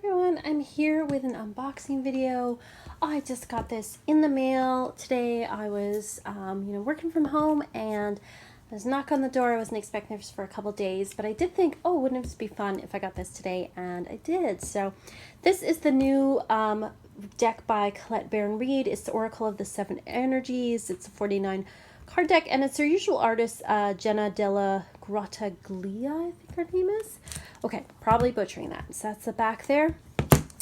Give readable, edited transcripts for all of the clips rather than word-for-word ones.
everyone, I'm here with an unboxing video. I just got this in the mail today. I was working from home and I was knock on the door. I wasn't expecting this for a couple days, but I did think, oh, wouldn't it be fun if I got this today? And I did. So this is the new deck by Colette Baron-Reid. It's the Oracle of the Seven Energies. It's a 49 card deck, and it's their usual artist, Jenna Della Grottaglia, I think her name is. Okay, probably butchering that. So that's the back there.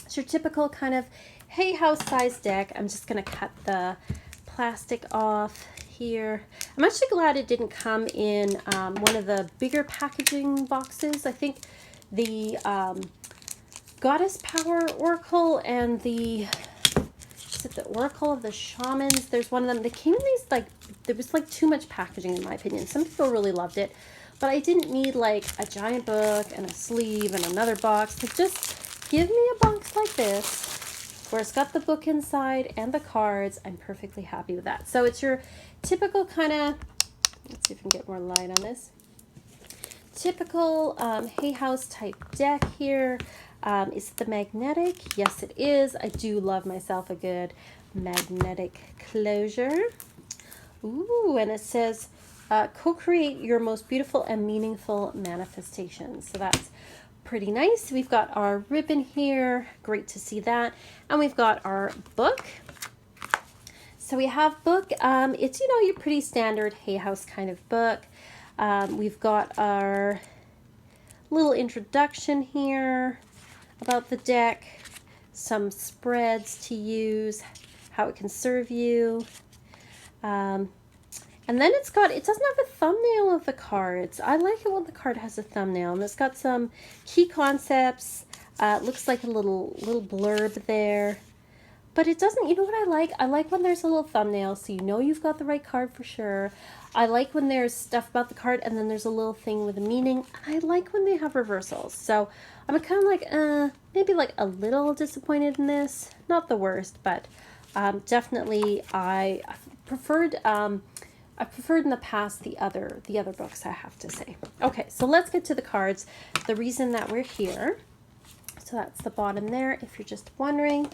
It's your typical kind of Hay House size deck. I'm just going to cut the plastic off here. I'm actually glad it didn't come in one of the bigger packaging boxes. I think the Goddess Power Oracle and the Oracle of the Shamans, there's one of them. They came in these, like, there was like too much packaging in my opinion. Some people really loved it, but I didn't need like a giant book and a sleeve and another box. So just give me a box like this where it's got the book inside and the cards. I'm perfectly happy with that. So it's your typical kind of, let's see if I can get more light on this, typical Hay House type deck here. Is it the magnetic? Yes, it is. I do love myself a good magnetic closure. Ooh, and it says, co-create your most beautiful and meaningful manifestations. So that's pretty nice. We've got our ribbon here. Great to see that. And we've got our book. So we have book. It's, your pretty standard Hay House kind of book. We've got our little introduction here about the deck, some spreads to use, how it can serve you. And then it doesn't have a thumbnail of the cards. I like it when the card has a thumbnail, and it's got some key concepts. It looks like a little blurb there, but it doesn't, you know what I like? I like when there's a little thumbnail so you know you've got the right card for sure. I like when there's stuff about the card and then there's a little thing with a meaning. And I like when they have reversals. So I'm kind of like, maybe like a little disappointed in this. Not the worst, but definitely I preferred in the past the other books, I have to say. Okay, so let's get to the cards. The reason that we're here. So that's the bottom there, if you're just wondering.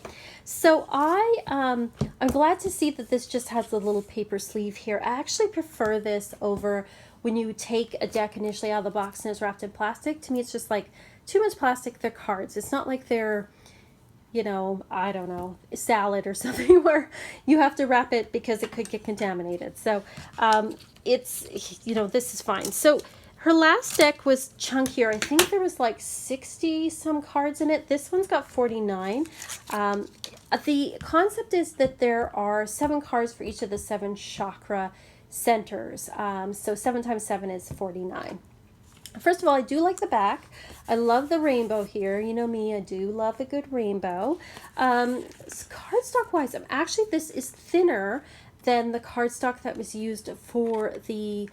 So I'm glad to see that this just has the little paper sleeve here. I actually prefer this over when you take a deck initially out of the box and it's wrapped in plastic. To me, it's just like too much plastic. They're cards. It's not like they're, I don't know, salad or something where you have to wrap it because it could get contaminated. So it's, this is fine. So her last deck was chunkier. I think there was like 60 some cards in it. This one's got 49. The concept is that there are 7 cards for each of the 7 chakra centers. So 7 times 7 is 49. First of all, I do like the back. I love the rainbow here. You know me, I do love a good rainbow. Cardstock wise, this is thinner than the cardstock that was used for the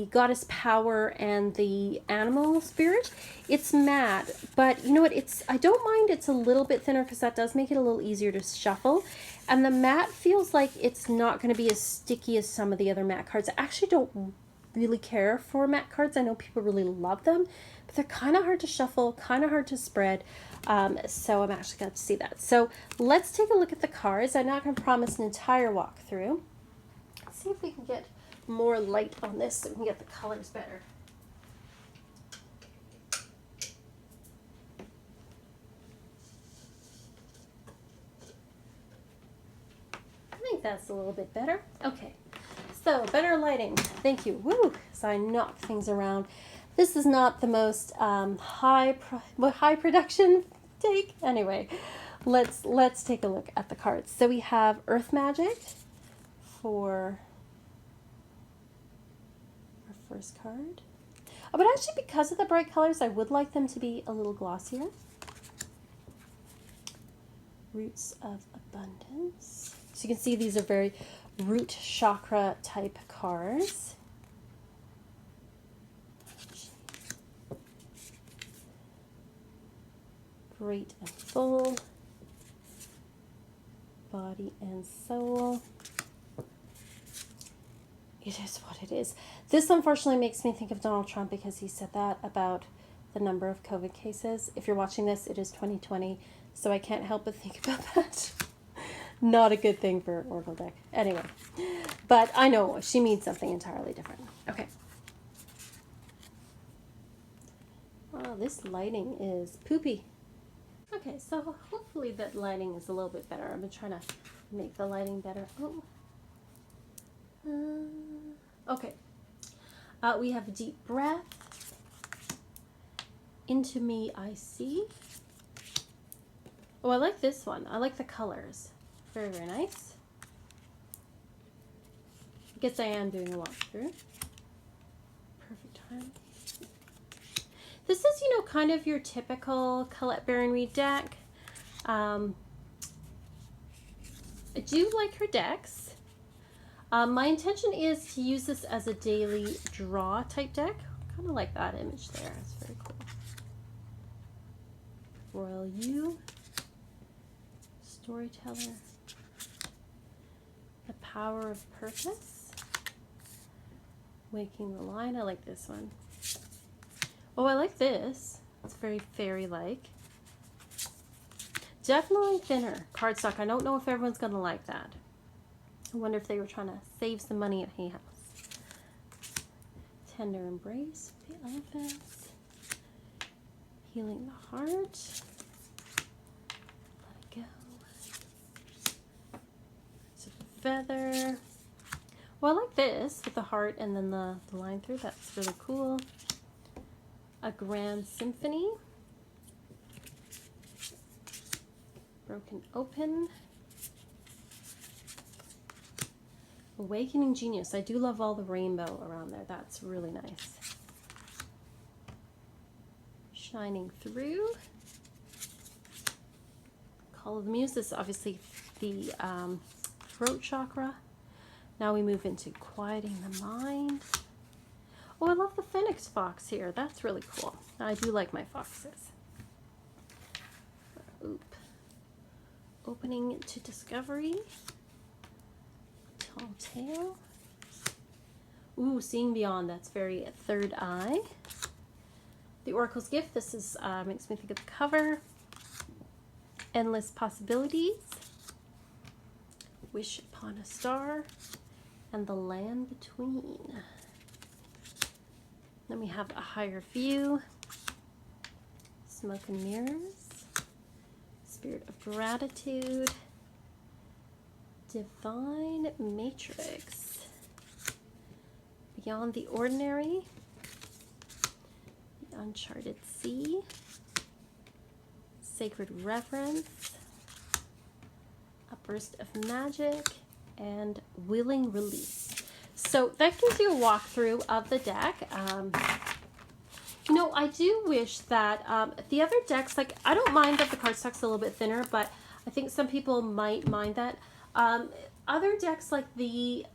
Goddess Power and the Animal Spirit. It's matte, but you know what? I don't mind it's a little bit thinner because that does make it a little easier to shuffle. And the matte feels like it's not going to be as sticky as some of the other matte cards. I actually don't really care for matte cards. I know people really love them, but they're kind of hard to shuffle, kind of hard to spread. So I'm actually glad to see that. So let's take a look at the cards. I'm not going to promise an entire walkthrough. Let's see if we can get more light on this so we can get the colors better. I think that's a little bit better. Okay, so better lighting. Thank you. Woo! So I knock things around. This is not the most high production take. Anyway, let's take a look at the cards. So we have Earth Magic for first card. Oh, but actually because of the bright colors, I would like them to be a little glossier. Roots of Abundance. So you can see these are very root chakra type cards. Great and full. Body and soul. It is what it is. This unfortunately makes me think of Donald Trump because he said that about the number of COVID cases. If you're watching this, it is 2020, so I can't help but think about that. Not a good thing for Oracle deck. Anyway, but I know she means something entirely different. Okay. Oh, this lighting is poopy. Okay, so hopefully that lighting is a little bit better. I've been trying to make the lighting better. Oh. Okay. We have a deep breath. Into me I see. Oh, I like this one. I like the colors. Very, very nice. I guess I am doing a walkthrough. Perfect time. This is, you know, kind of your typical Colette Baron-Reid deck. I do like her decks. My intention is to use this as a daily draw type deck. Kind of like that image there. It's very cool. Royal You. Storyteller. The Power of Purpose. Waking the Line. I like this one. Oh, I like this. It's very fairy-like. Definitely thinner cardstock. I don't know if everyone's going to like that. I wonder if they were trying to save some money at Hay House. Tender Embrace, the Elephants. Healing the Heart. Let It Go. It's a Feather. Well, I like this with the heart and then the line through. That's really cool. A Grand Symphony. Broken Open. Awakening Genius. I do love all the rainbow around there. That's really nice. Shining Through. Call of the Muse. This is obviously the throat chakra. Now we move into quieting the mind. Oh, I love the Phoenix Fox here. That's really cool. I do like my foxes. Oop. Opening to Discovery. Tall Tale. Ooh, Seeing Beyond. That's very Third Eye. The Oracle's Gift. This is makes me think of the cover. Endless Possibilities. Wish Upon a Star. And The Land Between. Then we have A Higher View, Smoke and Mirrors, Spirit of Gratitude, Divine Matrix, Beyond the Ordinary, The Uncharted Sea, Sacred Reverence, A Burst of Magic, and Willing Release. So that gives you a walkthrough of the deck. You know, I do wish that the other decks, like, I don't mind that the cardstock's a little bit thinner, but I think some people might mind that. Other decks like the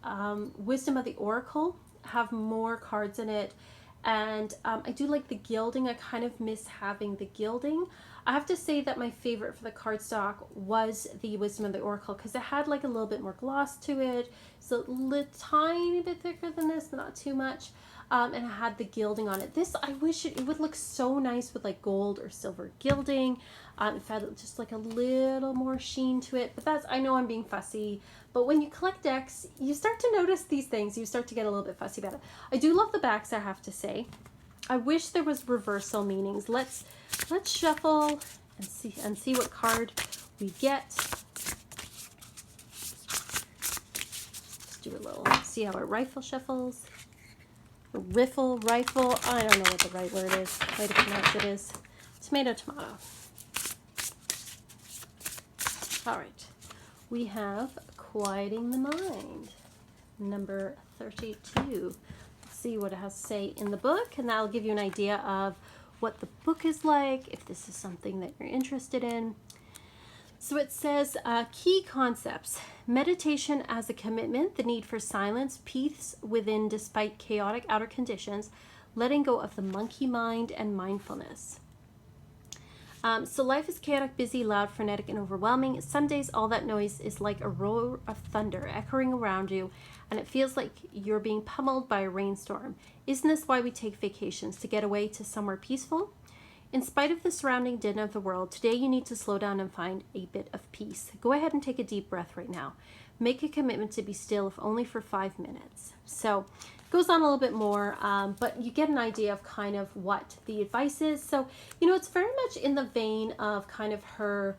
Wisdom of the Oracle have more cards in it, and I do like the gilding. I kind of miss having the gilding. I have to say that my favorite for the cardstock was the Wisdom of the Oracle because it had like a little bit more gloss to it. So a tiny bit thicker than this, but not too much. And it had the gilding on it. This, I wish it would look so nice with like gold or silver gilding. If it had just like a little more sheen to it. But that's, I know I'm being fussy. But when you collect decks, you start to notice these things. You start to get a little bit fussy about it. I do love the backs, I have to say. I wish there was reversal meanings. Let's shuffle and see what card we get. Let's do a little, see how our rifle shuffles. Riffle, rifle, I don't know what the right word is, way to pronounce it is. Tomato, tomato. All right, we have Quieting the Mind, number 32. Let's see what it has to say in the book, and that'll give you an idea of what the book is like, if this is something that you're interested in. So it says, key concepts: meditation as a commitment, the need for silence, peace within despite chaotic outer conditions, letting go of the monkey mind, and mindfulness. So life is chaotic, busy, loud, frenetic, and overwhelming. Some days all that noise is like a roar of thunder echoing around you, and it feels like you're being pummeled by a rainstorm. Isn't this why we take vacations? To get away to somewhere peaceful? In spite of the surrounding din of the world, today you need to slow down and find a bit of peace. Go ahead and take a deep breath right now. Make a commitment to be still, if only for 5 minutes. So it goes on a little bit more, but you get an idea of kind of what the advice is. So, it's very much in the vein of kind of her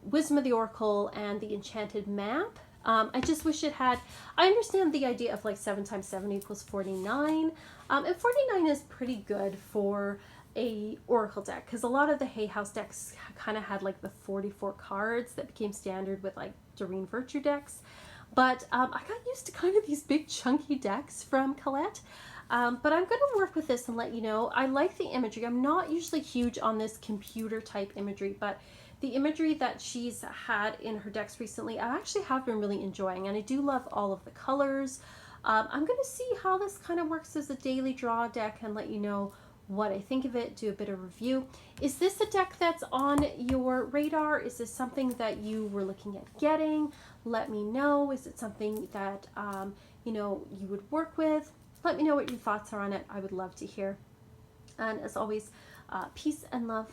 Wisdom of the Oracle and the Enchanted Map. I just wish it had, I understand the idea of like 7 times 7 equals 49. And 49 is pretty good for a Oracle deck, because a lot of the Hay House decks kind of had like the 44 cards that became standard with like Doreen Virtue decks. But I got used to kind of these big chunky decks from Colette. But I'm going to work with this and let you know. I like the imagery. I'm not usually huge on this computer type imagery, but the imagery that she's had in her decks recently, I actually have been really enjoying, and I do love all of the colors. I'm going to see how this kind of works as a daily draw deck and let you know what I think of it, do a bit of review. Is this a deck that's on your radar? Is this something that you were looking at getting? Let me know. Is it something that you would work with? Let me know what your thoughts are on it. I would love to hear. And as always, peace and love.